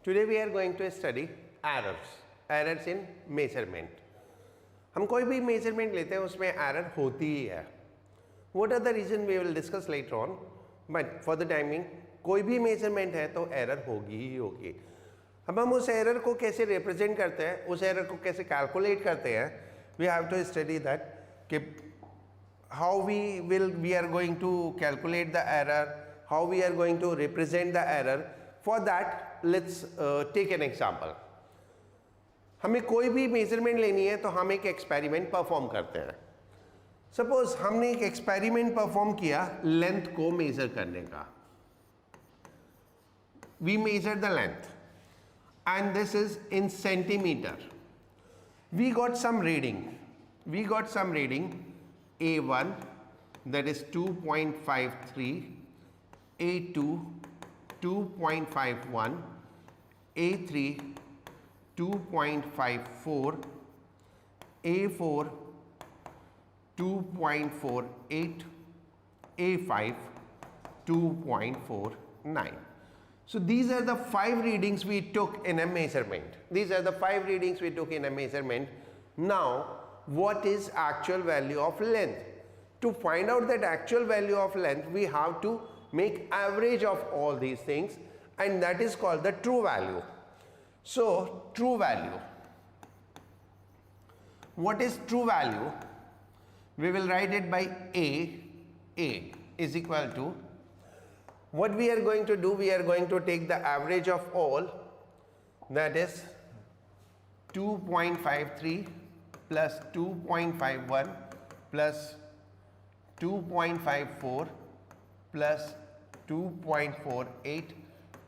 Today we are going to study errors in measurement. हम कोई भी measurement लेते हैं उसमें error होती ही है. What are the reason we will discuss later on, but for the timing कोई भी measurement है तो error होगी ही होगी. अब हम उस error को कैसे represent करते हैं, उस error को कैसे calculate करते हैं, we have to study that कि how we are going to calculate the error, how we are going to represent the error. For that let's take an example. हमें कोई भी मेजरमेंट लेनी है तो हम एक एक्सपेरिमेंट परफॉर्म करते हैं. सपोज हमने एक एक्सपेरिमेंट परफॉर्म किया लेंथ को मेजर करने का. We measure the length and this is in centimetre. We got some reading A1 that is 2.53, A2 2.51, A3 2.54, A4 2.48, A5 2.49. So these are the 5 readings we took in a measurement. Now what is actual value of length? To find out that actual value of length, we have to make average of all these things, and that is called the true value. So true value, what is true value? We will write it by A is equal to, what we are going to do, we are going to take the average of all, that is 2.53 plus 2.51 plus 2.54 plus 2.48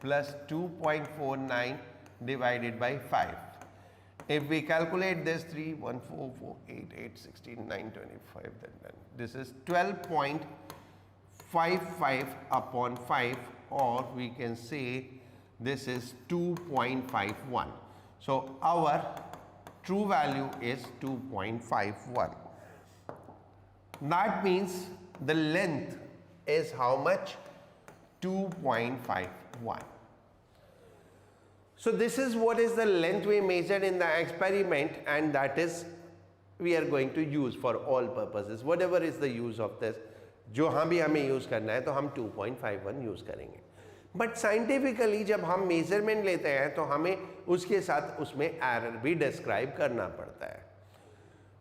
plus 2.49 divided by 5. If we calculate this 3, 1, 4, 4, 8, 8, 16, 9, 25, then this is 12.55 upon 5, or we can say this is 2.51. So our true value is 2.51. That means the length is how much? 2.51. So this is what is the length we measured in the experiment, and that is we are going to use for all purposes. Whatever is the use of this, जो हाँ भी हमें use करना है तो हम 2.51 use करेंगे. But scientifically जब हम measurement लेते हैं तो हमें उसके साथ उसमें error भी describe करना पड़ता है.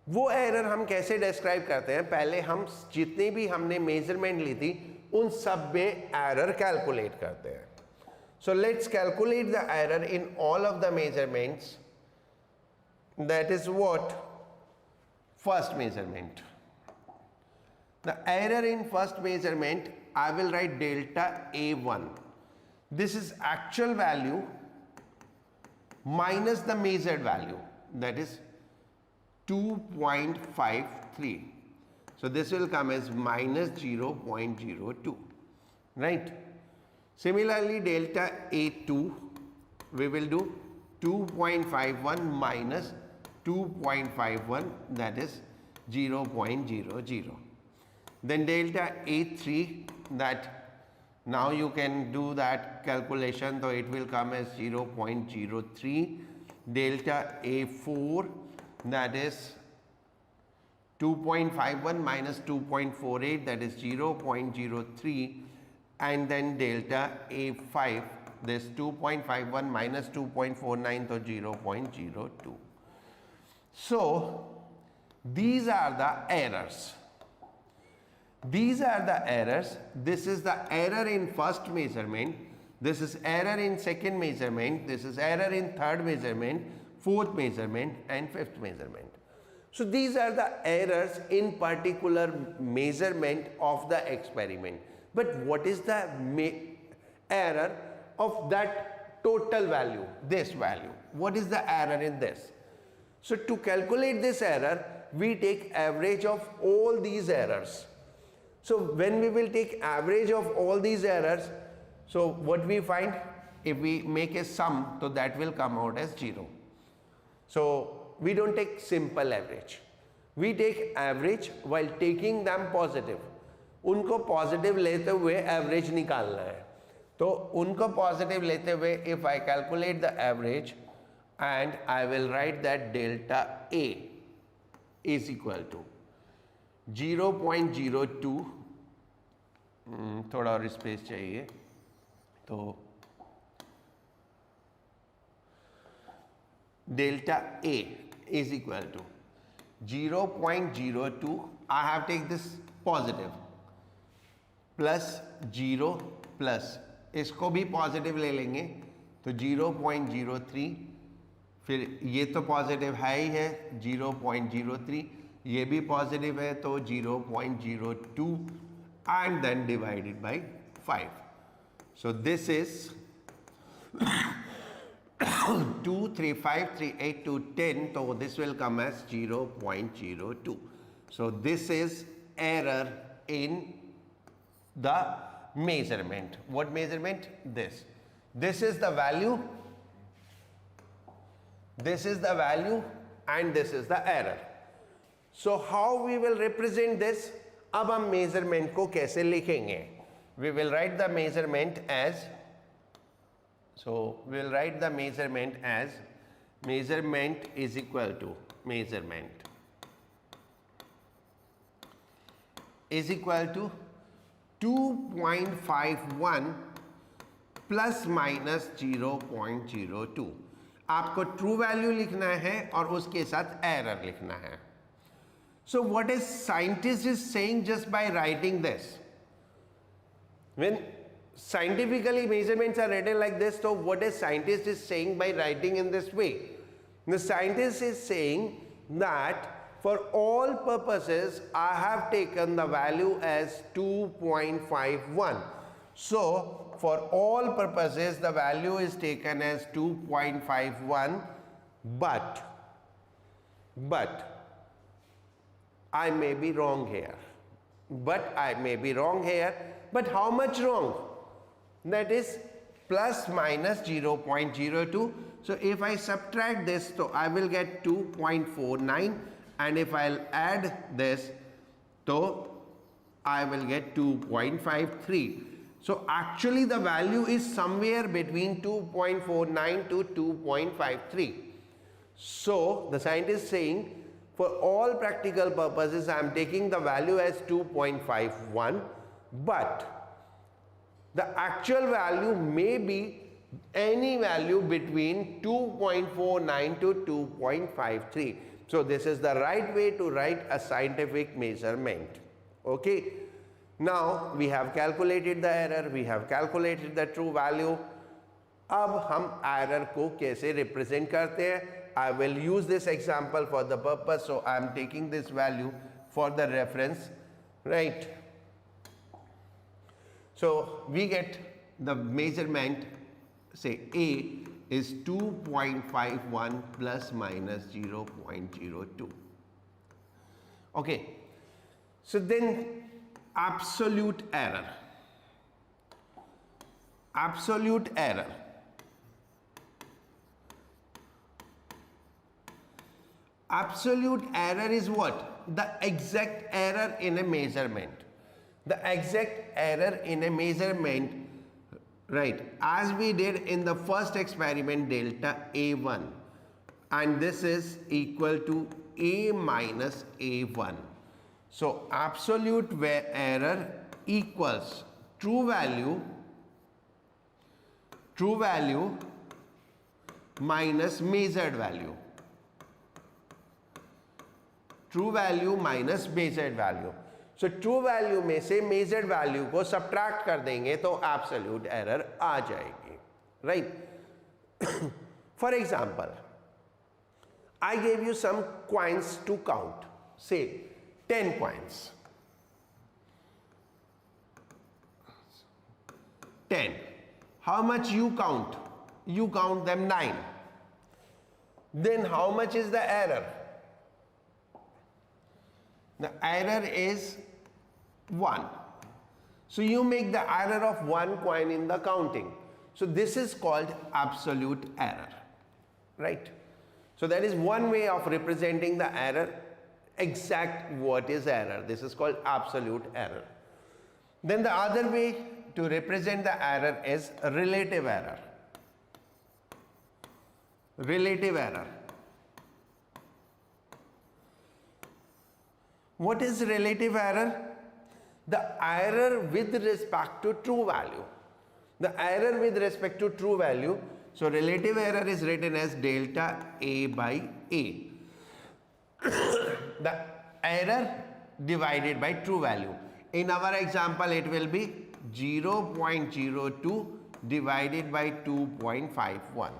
वो error हम कैसे describe करते हैं? पहले हम जितनी भी हमने measurement ली थी उन सब में error calculate करते हैं. So let's calculate the error in all of the measurements. That is what? First measurement. The error in first measurement, I will write delta A1. This is actual value minus the measured value, that is 2.53. So this will come as minus 0.02, right? Similarly, delta A2, we will do 2.51 minus 2.51, that is 0.00. Then delta A3, that now you can do that calculation, so it will come as 0.03. Delta A4, that is 2.51 minus 2.48, that is 0.03. And then delta A5, this 2.51 minus 2.49, so 0.02. So these are the errors. This is the error in first measurement, this is error in second measurement, this is error in third measurement, fourth measurement and fifth measurement. So these are the errors in particular measurement of the experiment. But what is the error of that total value, this value? What is the error in this? So to calculate this error, we take average of all these errors. So when we will take average of all these errors, so what we find, if we make a sum, so that will come out as 0. So we don't take simple average. We take average while taking them positive. उनको positive लेते हुए average निकालना है. तो उनको positive लेते हुए if I calculate the average and I will write that delta A is equal to 0.02, थोड़ा और स्पेस चाहिए, तो delta A is equal to 0.02, I have take this positive, plus 0 plus इसको भी पॉजिटिव ले लेंगे तो 0.03, फिर ये तो पॉजिटिव है ही है 0.03, ये भी पॉजिटिव है तो 0.02 and then divided by 5. So this is 2, 3, 5, 3, 8 to 10, so this will come as 0.02. So this is error in the measurement. What measurement? This. This is the value. This is the value and this is the error. So how we will represent this? अब हम measurement को कैसे लिखेंगे? We will write the measurement as, so we will write the measurement as measurement is equal to measurement is equal to 2.51 plus minus 0.02. आपको true value लिखना है और उसके साथ एरर लिखना है. So what is scientist is saying just by writing this? When scientifically measurements are written like this, so what is scientist is saying by writing in this way? The scientist is saying that for all purposes I have taken the value as 2.51. So for all purposes the value is taken as 2.51, but I may be wrong here. But how much wrong? That is plus minus 0.02. So if I subtract this, so I will get 2.49, and if I'll add this, so I will get 2.53. So actually the value is somewhere between 2.49 to 2.53. So the scientist is saying for all practical purposes I am taking the value as 2.51, but the actual value may be any value between 2.49 to 2.53. So this is the right way to write a scientific measurement. Okay. Now we have calculated the error, we have calculated the true value. अब हम error को कैसे represent करते हैं? I will use this example for the purpose, so I am taking this value for the reference, right? So we get the measurement, say A is 2.51 plus minus 0.02. Okay, so then absolute error. Absolute error. Absolute error is what? The exact error in a measurement. The exact error in a measurement, right, as we did in the first experiment, delta A1, and this is equal to A minus A1. So absolute error equals true value minus measured value. True value minus measured value. So true value में से measured value को subtract कर देंगे तो absolute error आ जाएगी, right? For example, I gave you some coins to count, say 10 coins. 10. How much you count? You count them 9. Then how much is the error? The error is 1. So you make the error of 1 coin in the counting. So this is called absolute error, right? So that is one way of representing the error, exact what is error. This is called absolute error. Then the other way to represent the error is relative error. Relative error. What is relative error? The error with respect to true value. The error with respect to true value. So relative error is written as delta A by A. The error divided by true value. In our example, it will be 0.02 divided by 2.51.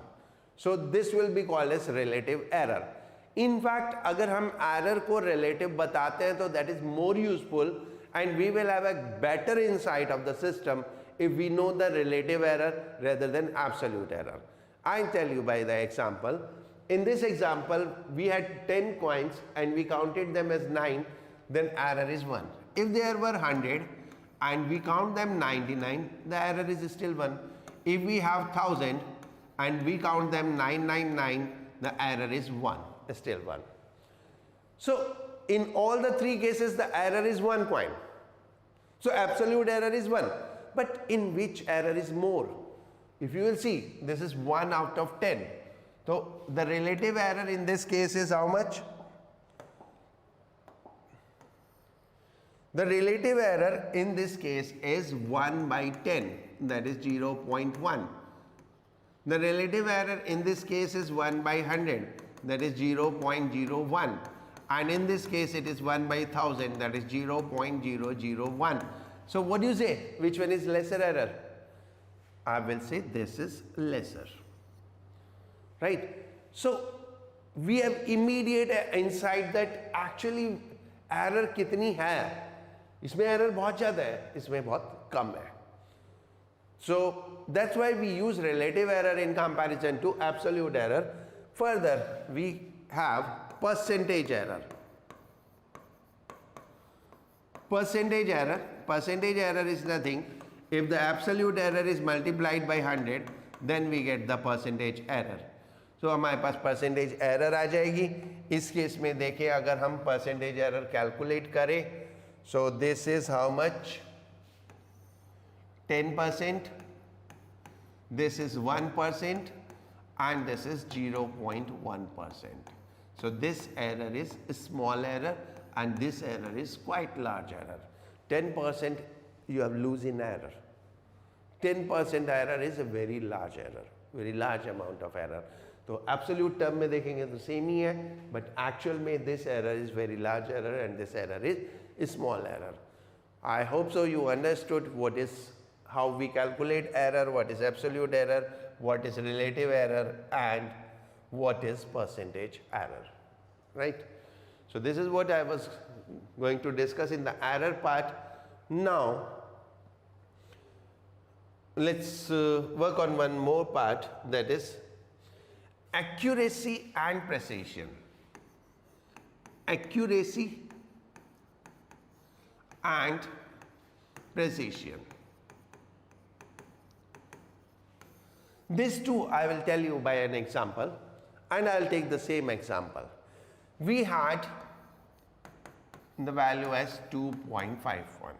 So this will be called as relative error. In fact, अगर हम error को relative बताते हैं तो that is more useful and we will have a better insight of the system if we know the relative error rather than absolute error. I'll tell you by the example. In this example, we had 10 coins and we counted them as 9, then error is 1. If there were 100 and we count them 99, the error is still 1. If we have 1000 and we count them 999, the error is 1, still 1. So in all the three cases, the error is 1 coin. So absolute error is 1. But in which error is more? If you will see, this is 1 out of 10. So the relative error in this case is how much? The relative error in this case is 1 by 10, that is 0.1. The relative error in this case is 1 by 100, that is 0.01. And in this case it is 1 by 1000, that is 0.001. So what do you say? Which one is lesser error? I will say this is lesser. Right? So we have immediate insight that actually error कितनी है? इसमें error बहुत ज़्यादा है, इसमें बहुत कम है. So that's why we use relative error in comparison to absolute error. Further, we have percentage error. Percentage error is nothing. If the absolute error is multiplied by 100, then we get the percentage error. So हमारे पास percentage error आ जाएगी. इस case में देखें अगर हम percentage error calculate करें, so this is how much? 10%, this is 1%, and this is 0.1%. So this error is a small error and this error is quite large error. 10% you have losing error. 10% error is a very large error, very large amount of error. तो absolute term में देखेंगे तो same ही है, but actual में this error is very large error and this error is small error. I hope so you understood what is, how we calculate error, what is absolute error, what is relative error, and what is percentage error, right? So this is what I was going to discuss in the error part. Now let's work on one more part, that is accuracy and precision. Accuracy and precision. These two I will tell you by an example, and I will take the same example. We had the value as 2.51,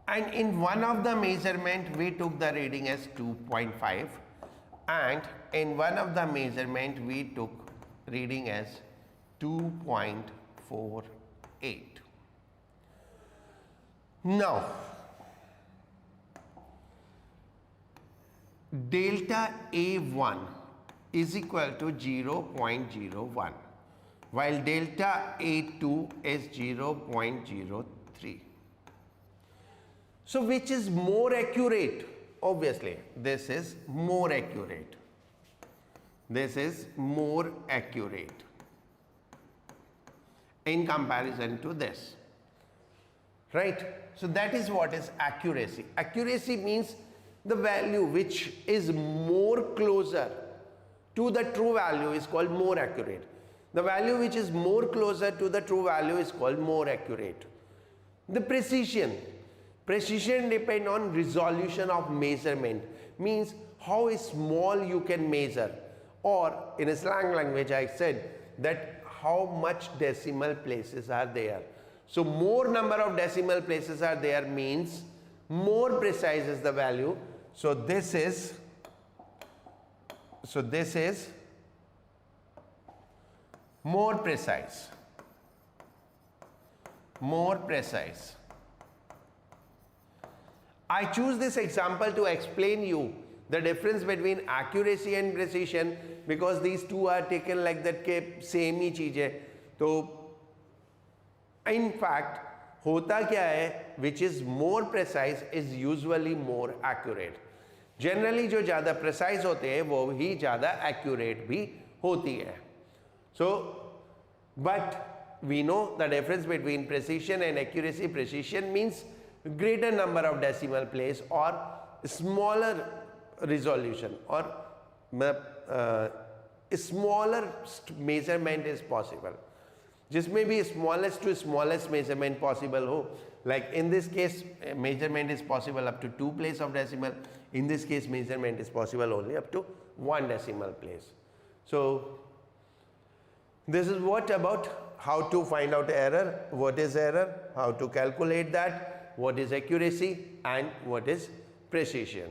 and in one of the measurement we took the reading as 2.5, and in one of the measurement we took reading as 2.48. Now delta A1 is equal to 0.01, while delta A2 is 0.03. So which is more accurate? Obviously this is more accurate. This is more accurate in comparison to this, right? So that is what is accuracy. Accuracy means the value which is more closer to the true value is called more accurate. The value which is more closer to the true value is called more accurate. The precision depends on resolution of measurement, means how small you can measure, or in a slang language I said that how much decimal places are there. So more number of decimal places are there means more precise is the value. So this is more precise. More precise. I choose this example to explain you the difference between accuracy and precision, because these two are taken like that के same ही चीज है. तो in fact होता क्या है, which is more precise is usually more accurate. Generally जो ज़्यादा precise होते हैं वो ही ज़्यादा accurate भी होती है. So but we know the difference between precision and accuracy. Precision means greater number of decimal place or smaller resolution, or smaller measurement is possible, जिसमें भी smallest to smallest measurement possible हो. Like in this case measurement is possible up to 2 place of decimal. In this case measurement is possible only up to 1 decimal place. So this is what about how to find out error, what is error, how to calculate that, what is accuracy and what is precision.